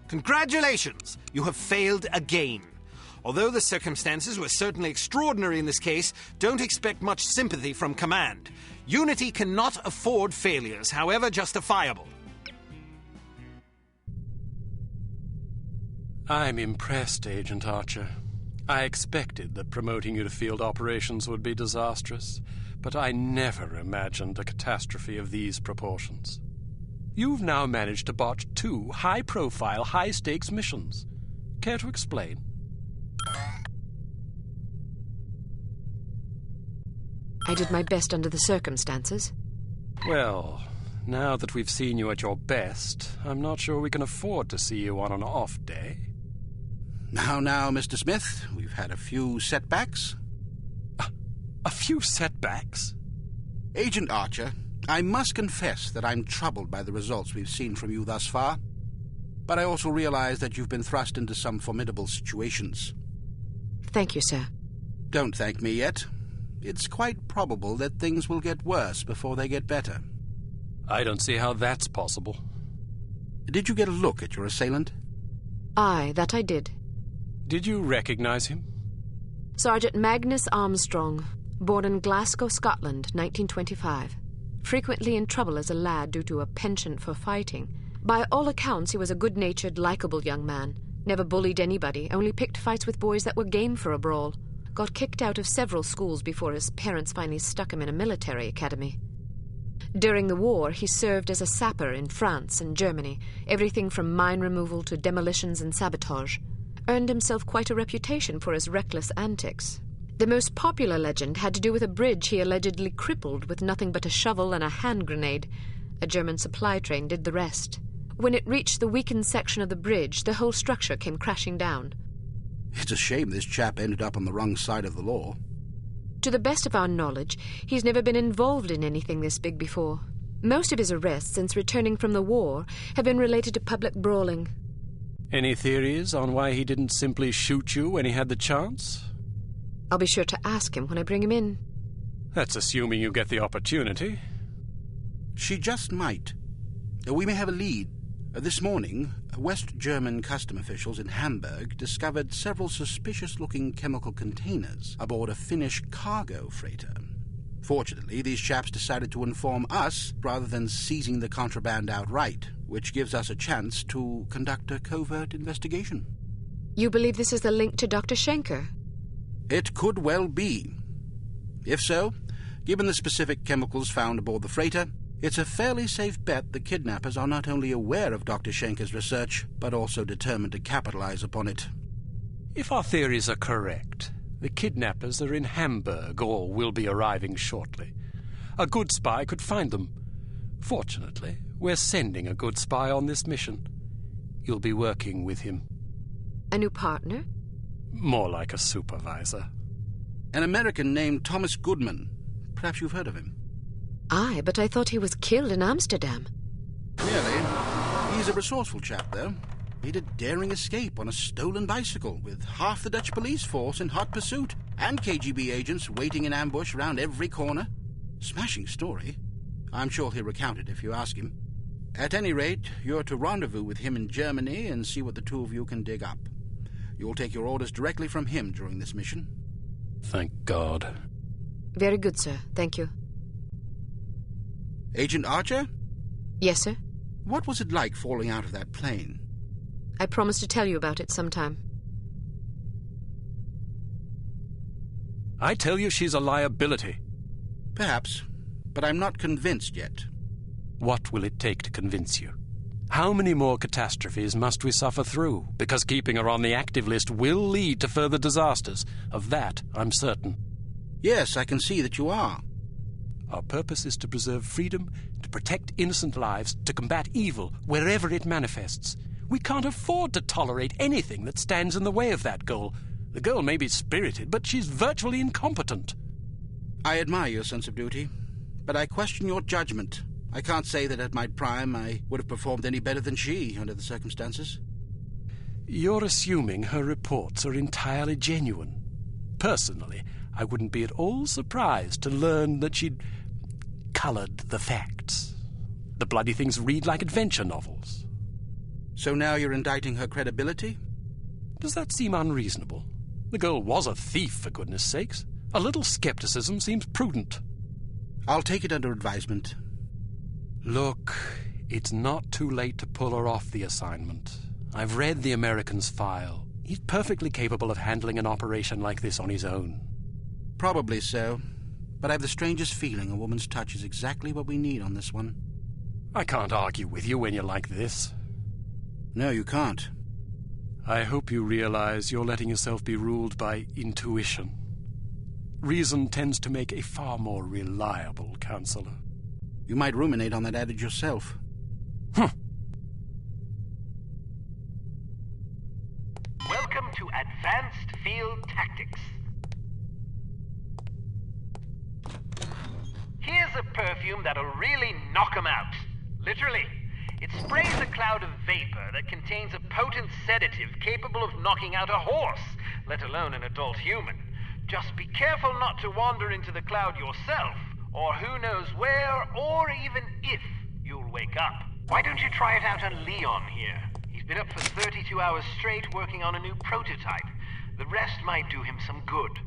Congratulations! You have failed again. Although the circumstances were certainly extraordinary in this case, don't expect much sympathy from command. Unity cannot afford failures, however justifiable. I'm impressed, Agent Archer. I expected that promoting you to field operations would be disastrous, but I never imagined a catastrophe of these proportions. You've now managed to botch 2 high-profile, high-stakes missions. Care to explain? I did my best under the circumstances. Well, now that we've seen you at your best, I'm not sure we can afford to see you on an off day. Now, Mr. Smith, we've had a few setbacks. A few setbacks? Agent Archer, I must confess that I'm troubled by the results we've seen from you thus far. But I also realize that you've been thrust into some formidable situations. Thank you, sir. Don't thank me yet. It's quite probable that things will get worse before they get better. I don't see how that's possible. Did you get a look at your assailant? Aye, that I did. Did you recognize him? Sergeant Magnus Armstrong, born in Glasgow, Scotland, 1925. Frequently in trouble as a lad due to a penchant for fighting. By all accounts, he was a good-natured, likable young man. Never bullied anybody, only picked fights with boys that were game for a brawl. Got kicked out of several schools before his parents finally stuck him in a military academy. During the war, he served as a sapper in France and Germany, everything from mine removal to demolitions and sabotage. Earned himself quite a reputation for his reckless antics. The most popular legend had to do with a bridge he allegedly crippled with nothing but a shovel and a hand grenade. A German supply train did the rest. When it reached the weakened section of the bridge, the whole structure came crashing down. It's a shame this chap ended up on the wrong side of the law. To the best of our knowledge, he's never been involved in anything this big before. Most of his arrests since returning from the war have been related to public brawling. Any theories on why he didn't simply shoot you when he had the chance? I'll be sure to ask him when I bring him in. That's assuming you get the opportunity. She just might. We may have a lead. This morning, West German custom officials in Hamburg discovered several suspicious-looking chemical containers aboard a Finnish cargo freighter. Fortunately, these chaps decided to inform us rather than seizing the contraband outright, which gives us a chance to conduct a covert investigation. You believe this is the link to Dr. Schenker? It could well be. If so, given the specific chemicals found aboard the freighter, it's a fairly safe bet the kidnappers are not only aware of Dr. Schenker's research, but also determined to capitalize upon it. If our theories are correct, the kidnappers are in Hamburg or will be arriving shortly. A good spy could find them. Fortunately, we're sending a good spy on this mission. You'll be working with him. A new partner? More like a supervisor. An American named Thomas Goodman. Perhaps you've heard of him. Aye, but I thought he was killed in Amsterdam. Really? He's a resourceful chap, though. Made a daring escape on a stolen bicycle with half the Dutch police force in hot pursuit and KGB agents waiting in ambush around every corner. Smashing story. I'm sure he'll recount it if you ask him. At any rate, you're to rendezvous with him in Germany and see what the two of you can dig up. You'll take your orders directly from him during this mission. Thank God. Very good, sir. Thank you. Agent Archer? Yes, sir? What was it like falling out of that plane? I promise to tell you about it sometime. I tell you she's a liability. Perhaps, but I'm not convinced yet. What will it take to convince you? How many more catastrophes must we suffer through? Because keeping her on the active list will lead to further disasters. Of that, I'm certain. Yes, I can see that you are. Our purpose is to preserve freedom, to protect innocent lives, to combat evil wherever it manifests. We can't afford to tolerate anything that stands in the way of that goal. The girl may be spirited, but she's virtually incompetent. I admire your sense of duty, but I question your judgment. I can't say that at my prime I would have performed any better than she under the circumstances. You're assuming her reports are entirely genuine. Personally, I wouldn't be at all surprised to learn that she'd coloured the facts. The bloody things read like adventure novels. So now you're indicting her credibility? Does that seem unreasonable? The girl was a thief, for goodness sakes. A little skepticism seems prudent. I'll take it under advisement. Look, it's not too late to pull her off the assignment. I've read the American's file. He's perfectly capable of handling an operation like this on his own. Probably so. But I have the strangest feeling a woman's touch is exactly what we need on this one. I can't argue with you when you're like this. No, you can't. I hope you realize you're letting yourself be ruled by intuition. Reason tends to make a far more reliable counselor. You might ruminate on that adage yourself. Welcome to Advanced Field Tactics. Here's a perfume that'll really knock 'em out. Literally. It sprays a cloud of vapor that contains a potent sedative capable of knocking out a horse, let alone an adult human. Just be careful not to wander into the cloud yourself, or who knows where, or even if, you'll wake up. Why don't you try it out on Leon here? He's been up for 32 hours straight working on a new prototype. The rest might do him some good.